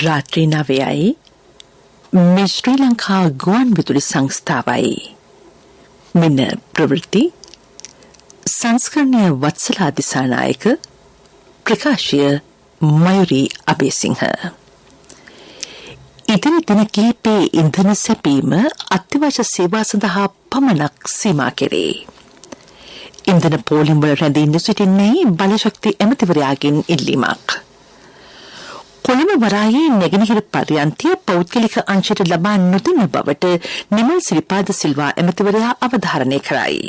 රාත්‍රී 9යි මේ ශ්‍රී ලංකා ගුවන් විදුලි සංස්ථාවයි. මෙන්න ප්‍රවෘත්ති සංස්කරණීය වත්සලා දිසානායක ප්‍රකාශය මයුරී අබේසිංහ. ඉදිරි දින කිහිපයේ ඉන්ධන සැපීම අත්‍යවශ්‍ය සේවා සඳහා පමණක් සීමා කෙරේ. ඉන්ධන පෝලිම් වල රැඳී නොසිටින්නේ බලශක්ති ඇමතිවරයාගෙන් ඉල්ලීමක්. කොළඹ වරායේ නැගෙනහිර පර්යන්තය පෞද්ගලික අංශයට ලබා නොදෙන බවට නිමල් සිරිපාද සිල්වා ඇමතිවරයා අවධාරණය කරයි.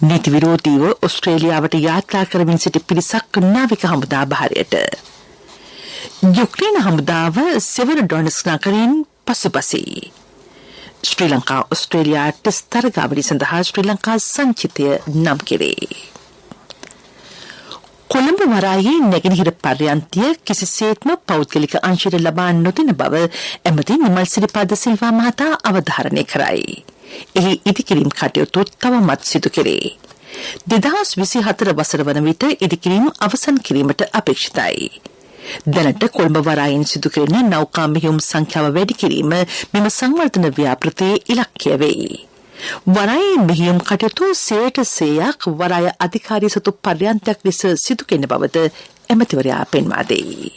නීති විරෝධීව ඔස්ට්‍රේලියාවට යාත්‍රා කරමින් සිටි පිරිසක් නාවික හමුදා භාරයට. යුක්රේන හමුදාව සෙවරොඩොනෙට්ස්ක් නගරයෙන් පසුබසී. ශ්‍රී ලංකා ඔස්ට්‍රේලියා ටෙස්ට් තරගාවලිය සඳහා ශ්‍රී ලංකා සංචිතය නම් කෙරේ. කොළඹ වරායේ නැගෙනහිර පර්යන්තය කිසිසේත්ම පෞද්ගලික අංශයට ලබා නොදෙන බව ඇමති නිමල් සිරිපාද සිල්වා මහතා අවධාරණය කරයි. එහි ඉදිකිරීම් කටයුතු තවමත් සිදු කෙරේ. 2024 වසර වන විට ඉදිකිරීම් අවසන් කිරීමට අපේක්ෂිතයි. දැනට කොළඹ වරායෙන් සිදු කෙරෙන නෞකා මෙහෙයුම් සංඛ්‍යාව වැඩි කිරීම මෙම සංවර්ධන ව්‍යාපෘතියේ ඉලක්කය වෙයි. වරායේ මෙහෙයුම් කටයුතු 100% වරාය අධිකාරිය සතු පර්යන්තයක් ලෙස සිදු කෙරෙන බවද ඇමතිවරයා පෙන්වා දෙයි.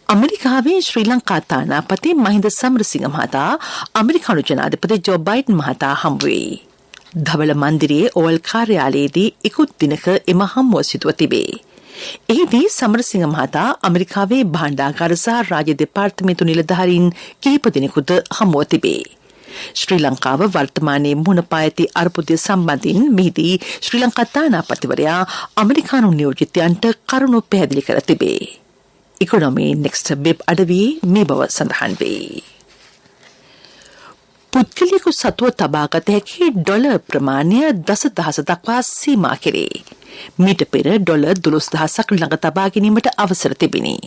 අමරිකාවේ ශ්‍රී ලංකා තානාපති මහින්ද සමරසිංහ මහතා අමරිකානු ජනාධිපති ජෝ බයිඩන් මහතා හමු වෙයි. ධවල මන්දිරයේ ඕවල් කාර්යාලයේදී ඉකුත් දිනක එම හමුව සිදුව තිබේ. එහිදී සමරසිංහ මහතා අමරිකාවේ භාණ්ඩාගාර සහ රාජ්‍ය දෙපාර්තමේන්තු නිලධාරීන් කිහිප දෙනෙකුට හමුව තිබේ. ශ්‍රී ලංකාව වර්තමානයේ මුහුණ පා ඇති අර්බුදය සම්බන්ධයෙන් මෙහිදී ශ්‍රී ලංකා තානාපතිවරයා අමරිකානු නියෝජිතයන්ට කරුණු පැහැදිලි කර තිබේ. ඉකොනොමි නෙක්ස්ට් වෙබ් අඩවියේ මේ බව සඳහන් වේ. පුද්ගලිකු සතුව තබාගත හැකි ඩොලර් ප්‍රමාණය දසදහස දක්වා සීමා කෙරේ. මීට පෙර ඩොලර් 12,000ක් ළඟ තබා ගැනීමට අවසර තිබිණි.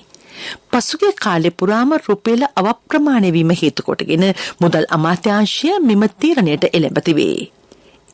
පසුගිය කාලය පුරාම රුපියල අවප්‍රමාණය වීම හේතු කොටගෙන මුදල් අමාත්‍යාංශය මෙම තීරණයට එළඹ තිබේ.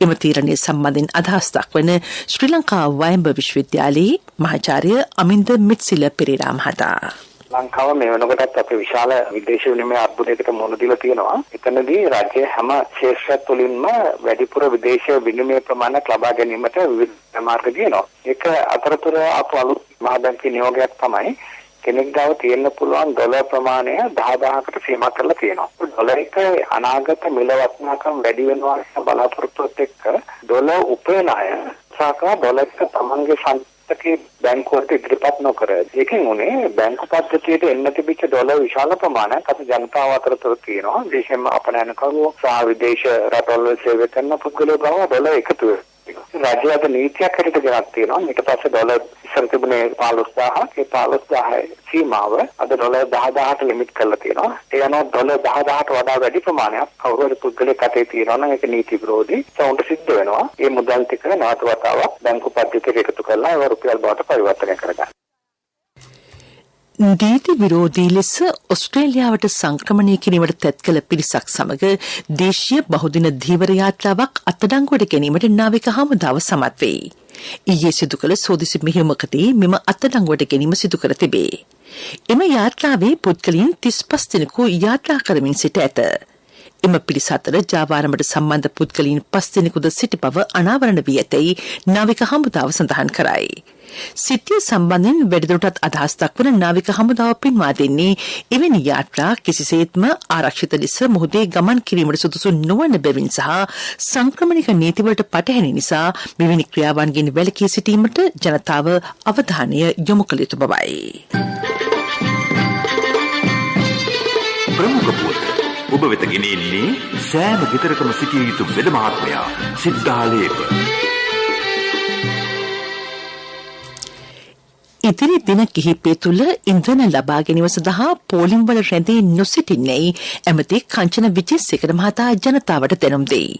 එම තීරණය සම්බන්ධයෙන් අදහස් දක්වන ශ්‍රී ලංකා වයඹ විශ්වවිද්‍යාලයේ මහාචාර්ය අමින්ද මිත්සිල පෙරේරා මහතා. ලංකාව මේ වෙනකොටත් අපේ විශාල විදේශ විනිමය අර්බුදයකට මුහුණ දීලා තියෙනවා. එතනදී රාජ්‍ය හැම ශේෂ්ත්‍ර තුළින්ම වැඩිපුර විදේශ විනිමය ප්‍රමාණයක් ලබා ගැනීමට විවිධ මාර්ග තියෙනවා. ඒක අතරතුර අප අලුත් මහ බැංකුවේ නියෝගයක් තමයි කෙනෙක් ගාව තියෙන්න පුළුවන් ඩොලර් ප්‍රමාණය 10,000කට සීමා කරලා තියෙනවා. ඩොලර් එක අනාගත මිල වටිනාකම් වැඩි වෙනවා කියන බලාපොරොත්තුවත් එක්ක ඩොලර් උපයන අය සාකා ඩොලර් එක තමන්ගේ සංස්ථකේ බැංකුවට ඉදිරිපත් නොකර ඒකෙන් උනේ බැංකු පද්ධතියට එන්න තිබිච්ච ඩොලර් විශාල ප්‍රමාණයක් අද ජනතාව අතරතුර තියෙනවා. විශේෂයෙන්ම අපනයනකරුවෝ සහ විදේශ රටවල සේවය කරන පුද්ගලයෝ ගාව ඩොලර් එකතු වෙනවා. රාජ්‍යයට නීතියක් හැටියට ගෙනත් තියෙනවා. ඊට පස්සේ ඩොලර් ඉස්සර තිබුණේ 15,000ක්. ඒ 15,000 සීමාව අද ඩොලර් 10,000ට ලිමිට් කරලා තියෙනවා. ඒ අනුව ඩොලර් 10,000ට වඩා වැඩි ප්‍රමාණයක් කවුරු හරි පුද්ගලයෙක් අතේ තියෙනවා නම් ඒක නීති විරෝධී. ඒකට සිද්ධ වෙනවා. මේ මුදල් ටික නැවත වතාවක් බැංකු පද්ධතියට එකතු කරලා ඒව රුපියල් බවට පරිවර්තනය කරගන්න. නීති විරෝධී ලෙස ඔස්ට්‍රේලියාවට සංක්‍රමණය කිරීමට තැත් කළ පිරිසක් සමග දේශීය බහුදින ධීවර යාත්‍රාවක් අත්අඩංගුවට ගැනීමට නාවික හමුදාව සමත් වෙයි. ඊයේ සිදු කළ සෝදිසි මෙහෙයුමකදී මෙම අත්අඩංගුවට ගැනීම සිදු කර තිබේ. එම යාත්‍රාවේ පුද්ගලයන් 35 දෙනෙකු යාත්‍රා කරමින් සිට ඇත. එම පිරිස අතර ජාවාරමට සම්බන්ධ පුද්ගලයන් 5 දෙනෙකුද සිටි බව අනාවරණ වී ඇතැයි නාවික හමුදාව සඳහන් කරයි. සිද්ධිය සම්බන්ධයෙන් වැඩිදුරටත් අදහස් දක්වන නාවික හමුදාව පෙන්වා දෙන්නේ එවැනි යාත්‍රා කිසිසේත්ම ආරක්ෂිත ලෙස මුහුදේ ගමන් කිරීමට සුදුසු නොවන බැවින් සහ සංක්‍රමණික නීතිවලට පටහැනි නිසා මෙවැනි ක්‍රියාවන්ගෙන් වැළකී සිටීමට ජනතාව අවධානය යොමු කළ යුතු බවයි. ප්‍රමුඛ පුවත් ඔබ වෙත ගෙනෙන්නේ සෑම ගෙදරකම සිටිය යුතු වෙද මහත්මයා සිද්ධාලේප. ඉදිරි දින කිහිපය තුළ ඉන්ධන ලබා ගැනීම සඳහා පෝලිම් වල රැඳී නොසිටින්නේ ඇමති කංචන විජේසේකර මහතා ජනතාවට දැනුම් දෙයි.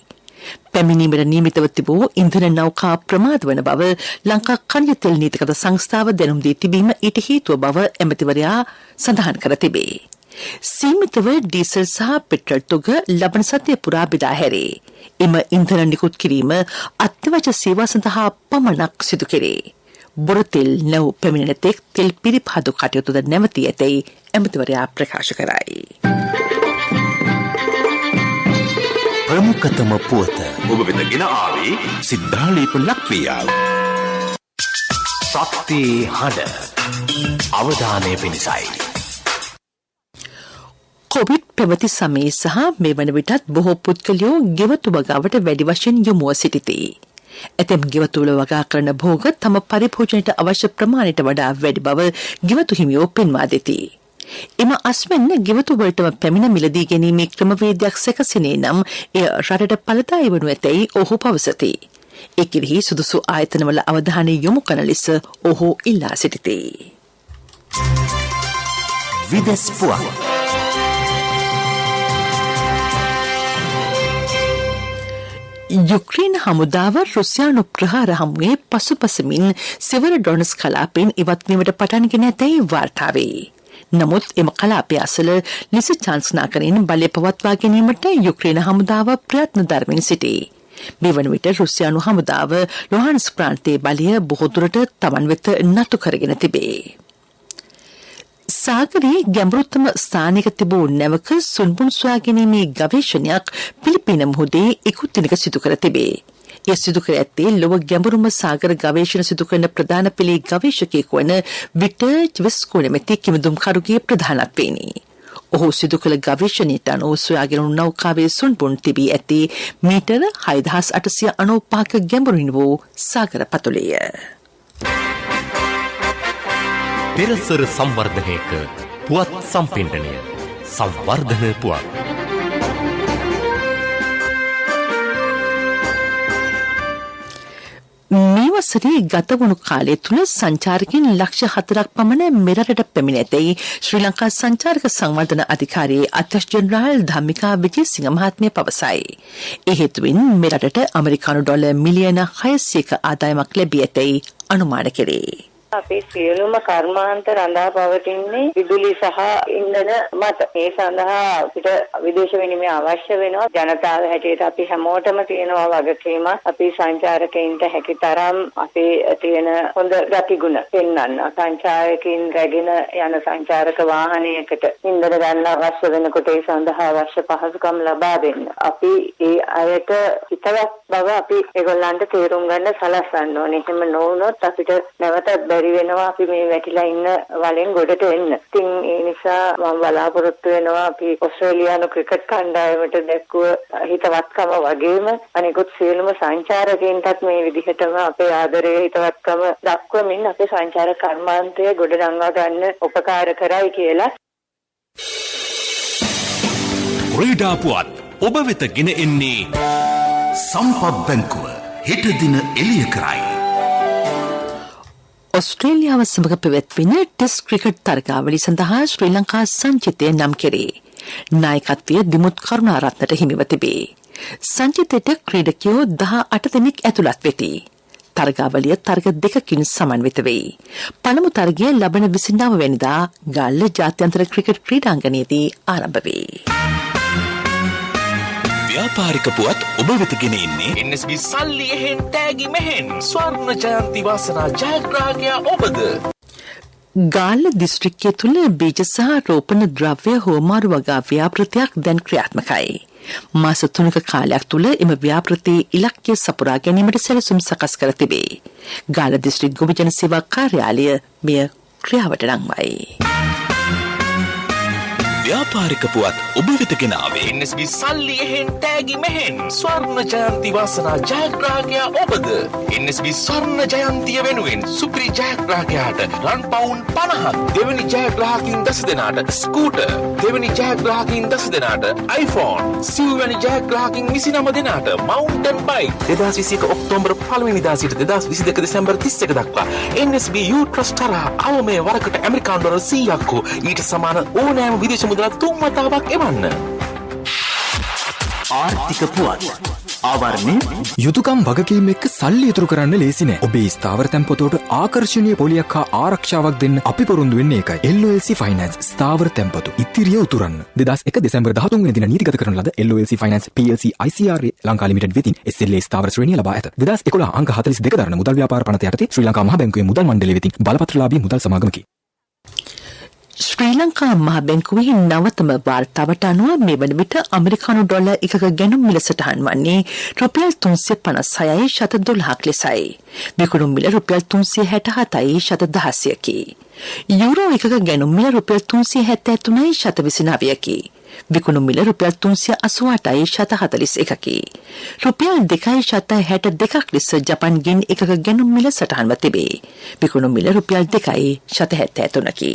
පැමිණීමට නියමිතව තිබූ ඉන්ධන නෞකා ප්‍රමාද වන බව ලංකා ඛනිජ තෙල් නීතිගත සංස්ථාව දැනුම් දී තිබීම ඊට හේතුව බව ඇමතිවරයා සඳහන් කර තිබේ. සීමිතව ඩීසල් සහ පෙට්‍රල් තුග ලබන සතිය පුරා බෙදා හැරේ. එම ඉන්ධන නිකුත් කිරීම අත්‍යවශ්‍ය සේවා සඳහා පමණක් සිදු කෙරේ. බොරතෙල් නැව් පැමිණෙන තෙක් තෙල් පිරිපහදු කටයුතුද නැවතී ඇතැයි ඇමතිවරයා ප්‍රකාශ කරයි. ප්‍රමුඛතම පුවත ඔබ වෙතගෙන ආවේ සිද්ධාලේප ලක්පියාව. ශක්ති හඬ අවධානය පිණිසයි. කොවිඩ් පැවති සමයේ සහ මේ වන විටත් බොහෝ පුද්ගලයෝ ගෙවතු වගාවට වැඩි වශයෙන් යොමුව සිටිති. ඇතැම් ගෙවතුවල වගා කරන භෝග තම පරිභෝජනයට අවශ්‍ය ප්‍රමාණයට වඩා වැඩි බව ගෙවතු හිමියෝ පෙන්වා දෙති. එම අස්වැන්න ගෙවතු වලටම පැමිණ මිලදී ගැනීමේ ක්‍රමවේදයක් සැකසෙනේ නම් එය රටට ඵලදායී වනු ඇතැයි ඔහු පවසති. ඒ කෙරෙහි සුදුසු ආයතනවල අවධානය යොමු කරන ලෙස ඔහු ඉල්ලා සිටිති. විදෙස් පුවත් යුක්‍රේන හමුදාව රුසියානු ප්‍රහාර හමුවේ පසුපසමින් සෙවරඩොනස් කලාපයෙන් ඉවත්වීමට පටන්ගෙන ඇතැයි වාර්තා වේ. නමුත් එම කලාපය අසල ලිසිචාන්ස්නාකරයෙන් බලය පවත්වා ගැනීමට යුක්‍රේන හමුදාව ප්‍රයත්න දරමින් සිටී. මේ වන විට රුසියානු හමුදාව ලොහාන්ස්ක් ප්‍රාන්තයේ බලය බොහෝ දුරට තමන් වෙත නතු කරගෙන තිබේ. සාගරයේ ගැඹුරුතම ස්ථානයක තිබූ නැවක සුන්බුන් සොයා ගැනීමේ ගවේෂණයක් පිලිපීන මුහුදේ ඉකුත් දිනක සිදු කර තිබේ. එය සිදු කර ඇත්තේ ලොව ගැඹුරුම සාගර ගවේෂණ සිදු කරන ප්‍රධාන පෙළේ ගවේෂකයෙකු වන වික්ටර් චෙවෙස්කෝ නැමැති කිමිදුම්කරුගේ ප්‍රධානත්වයෙනි. ඔහු සිදු කළ ගවේෂණයට අනුව සොයාගෙන නෞකාවේ සුන්බුන් තිබී ඇත්තේ මීටර 6895ක ගැඹුරින් වූ සාගර පතුලය. පෙරසර සංවර්ධනයක පුවත් සම්පින්ඩනය සංවර්ධන පුවත්. මේ වසරේ ගත වුණු කාලය තුළ සංචාරකයන් ලක්ෂ 4ක් පමණ මෙරටට පැමිණ ඇතැයි ශ්‍රී ලංකා සංචාරක සංවර්ධන අධිකාරියේ අධ්‍යක්ෂ ජෙනරාල් ධම්මිකා විජේසිංහ මහත්මිය පවසයි. ඒ හේතුවෙන් මෙරටට ඇමරිකානු ඩොලර් මිලියන 600ක ආදායමක් ලැබී ඇතැයි අනුමාන කෙරේ. අපේ සියලුම කර්මාන්ත රඳා පවතින්නේ විදුලි සහ ඉන්ධන මත. ඒ සඳහා අපිට විදේශ විනිමය අවශ්‍ය වෙනවා. ජනතාව හැටියට අපි හැමෝටම තියෙනවා වගකීම. අපි සංචාරකයින්ට හැකිතරම් අපේ තියෙන හොඳ ගතිගුණ පෙන්වන්න. සංචාරකයින් රැගෙන යන සංචාරක වාහනයකට ඉන්ධන ගන්න අවශ්‍ය වෙනකොට ඒ සඳහා අවශ්‍ය පහසුකම් ලබා දෙන්න. අපි ඒ අයට හිතවත් බව අපි ඒගොල්ලන්ට තේරුම් ගන්න සලස්වන්න ඕනේ. එහෙම නොවුනොත් අපිට නැවතත් බැරි වෙනවා අපි මේ වැටිලා ඉන්න වලෙන් ගොඩට එන්න. ඉතින් ඒ නිසා මම බලාපොරොත්තු වෙනවා අපි ඕස්ට්‍රේලියානු ක්‍රිකට් කණ්ඩායමට දැක්වුව හිතවත්කම වගේම අනිකුත් සියලුම සංචාරකයන්ටත් මේ විදිහටම අපේ ආදරය හිතවත්කම දක්වමින් අපේ සංචාරක කර්මාන්තය ගොඩනංවා ගන්න උපකාර කරයි කියලා. ක්‍රීඩා පුවත් ඔබ වෙත ගෙන එන්නේ සම්පත් බැංකුව හෙට දින එළිය කරයි. ඔස්ට්‍රේලියාව සමග පැවැත්වෙන ටෙස්ට් ක්‍රිකට් තරගාවලිය සඳහා ශ්‍රී ලංකා සංචිතය නම් කෙරේ. නායකත්වය දිමුත් කරුණාරත්නට හිමිව තිබේ. සංචිතයට ක්‍රීඩකයෝ 18 දෙනෙක් ඇතුළත් වෙති. තරගාවලිය තරග දෙකකින් සමන්විත වෙයි. පළමු තරගය ලබන 29 වෙනිදා ගල්ල ජාත්‍යන්තර ක්‍රිකට් ක්‍රීඩාංගණයේදී ආරම්භ වේ. ව්‍යාපාරික පුවත් ඔබ වෙත ගෙන එන්නේ NSB සල්ලි එහෙන් තෑගි මෙහෙන් ස්වර්ණ ජයන්ති වාසනා ජයග්‍රාහකයා ඔබද. ගාල්ල දිස්ත්‍රික්කය තුළ බීජ සහ රෝපණ ද්‍රව්‍ය හෝමාරු වගා ව්‍යාපෘතියක් දැන් ක්‍රියාත්මකයි. මාස 3ක කාලයක් තුළ එම ව්‍යාපෘතියේ ඉලක්කය සපුරා ගැනීමට සැලසුම් සකස් කර තිබේ. ගාල්ල දිස්ත්‍රික් ගොවිජන සේවා කාර්යාලය මෙය ක්‍රියාවට නංවයි. ව්‍යාපාරික පුවත් ඔබ වෙත ගෙන ආවේ NSB සල්ලි එහෙන් තෑගි මෙහෙන් ස්වර්ණ ජයන්ති වාසනා ජයග්‍රාහකයා ඔබද. NSB ස්වර්ණ ජයන්තිය වෙනුවෙන් සුපිරි ජයග්‍රාහකයාට රන් පවුන් 50ක්, දෙවැනි ජයග්‍රාහකින් 10 දෙනාට ස්කූටර්, දෙවැනි ජයග්‍රාහකින් 10 දෙනාට iPhone, සිව්වැනි ජයග්‍රාහකින් 29 දෙනාට මවුන්ටන් බයික්. 2021 ඔක්තෝබර් 1 වෙනිදා සිට 2022 දෙසැම්බර් 31 දක්වා NSB U Trust තරහ අවමේ වරකට ඇමරිකානු ඩොලර් 100ක් හෝ ඊට සමාන ඕනෑම විදේශ මුදලක් 3 වතාවක් එවන්න. ආර්ථික පුවත් ආවරණය යුතුයකම් වගකීම් එක්ක සල්ලි ඉතුරු කරන්න ලේසි නෑ. ඔබේ ස්ථාවර තැන්පතට ආකර්ෂණීය පොලියක් හා ආරක්ෂාවක් දෙන්න අපි පොරොන්දු වෙන්නේ ඒකයි. LOLC Finance ස්ථාවර තැන්පතු ඉතිරිය උතුරන්න. 2001 දෙසැම්බර් 13 වෙනි දින නීතිගත කරන ලද LOLC Finance PLC ICRA Lanka limited වෙතින් SLA ස්ථාවර ශ්‍රේණිය ලබා ඇත. 2011 අංක 42 දරන මුදල් ව්‍යාපාර පනත යටතේ ශ්‍රී ලංකා මහ බැංකුවේ මුදල් මණ්ඩලය වෙතින් බලපත්‍රලාභී මුදල් සමාගමකි. ශ්‍රී ලංකා මහ බැංකුවේ නවතම වාර්තාවට අනුව මේ වන විට ඇමරිකානු ඩොලර් එකක ගැනුම් මිල සටහන් වන්නේ රුපියල් 356.12ක් ලෙසයි. විකුණුම් මිල රුපියල් 367.16කි. යුරෝ එකක ගැනුම් මිල රුපියල් 373.29කි. විකුණුම් මිල රුපියල් 388.41කි. රුපියල් 2.62ක් ලෙස ජපන් ගෙන් එකක ගැනුම් මිල සටහන්ව තිබේ. විකුණුම් මිල රුපියල් 2.73කි.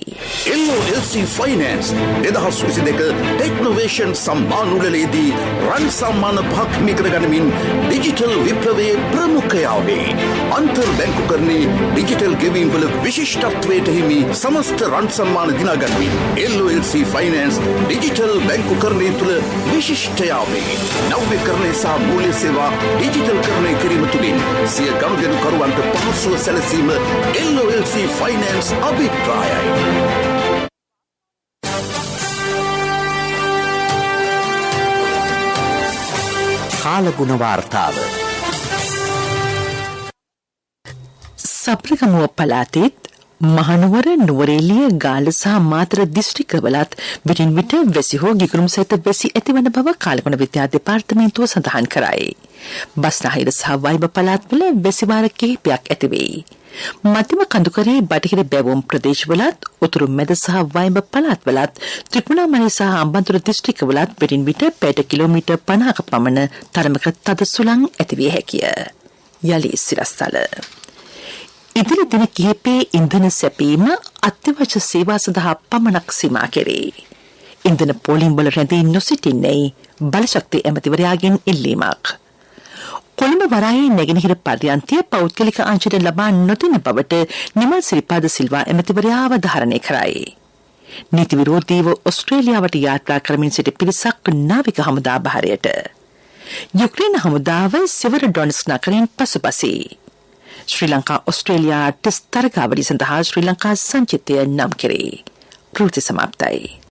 LOLC Finance 2022 ටෙක්නොවේෂන් සම්මාන උළෙලේදී රන් සම්මාන පහක් මිකර ගනිමින් ඩිජිටල් විප්ලවයේ ප්‍රමුඛයා වේ. අන්තර් බැංකුකරණයේ ඩිජිටල් ගෙවීම් වල විශිෂ්ටත්වයට හිමි සමස්ත රන් සම්මාන දිනා ගනිමින් LOLC Finance ඩිජිටල් බැංකුකරණය තුළ විශිෂ්ටයා වේ. නව්‍යකරණය සහ මූල්‍ය සේවා ඩිජිටල් කරණය කිරීම තුළින් සිය ගනුදෙනුකරුවන්ට පහසුව සැලසීම LOLC Finance අභිප්‍රායයි. කාලගුණ වාර්තාව සබ්‍රගමුව පළාතෙත් මහනුවර නුවරඑළිය ගාල්ල සහ මාතර දිස්ත්‍රික්කවලත් විටින් විට වැසි හෝ ගිගුරුම් සහිත වැසි ඇතිවන බව කාලගුණ විද්‍යා දෙපාර්තමේන්තුව සඳහන් කරයි. බස්නාහිර සහ වයිබ පළාත්වල වැසි වාර කිහිපයක් ඇති වෙයි. මධ්‍යම කඳුකරේ බටහිර බැවුම් ප්‍රදේශවලත් උතුරු මැද සහ වයිබ පළාත්වලත් ත්‍රිකුණාමලය සහ අම්බන්තොට දිස්ත්‍රික්කවලත් විටින් විට පැයට කිලෝමීටර් 50ක පමණ තරමක තද සුළං ඇතිවිය හැකිය. යලි සිරස්තල ඉදිරි දින කිහිපයේ ඉන්ධන සැපීම අත්‍යවශ්‍ය සේවා සඳහා පමණක් සීමා කෙරේ. ඉන්ධන පෝලිම් වල රැඳී නොසිටින්නේ බලශක්ති ඇමතිවරයාගෙන් ඉල්ලීමක්. කොළඹ වරායේ නැගෙනහිර පර්යන්තය පෞද්ගලික අංශයට ලබා නොදෙන බවට නිමල් සිරිපාද සිල්වා ඇමතිවරයා අවධාරණය කරයි. නීති විරෝධීව ඔස්ට්‍රේලියාවට යාත්‍රා කරමින් සිටි පිරිසක් නාවික හමුදා භාරයට. යුක්‍රේන හමුදාව සෙවරඩොනෙට්ස්ක් නගරයෙන් පසුපසී. ශ්‍රී ලංකා ඔස්ට්‍රේලියා ටෙස්ට් තරගාවලිය සඳහා ශ්‍රී ලංකා සංචිතය නම් කෙරේ. ප්‍රවෘත්ති සමාප්තයි.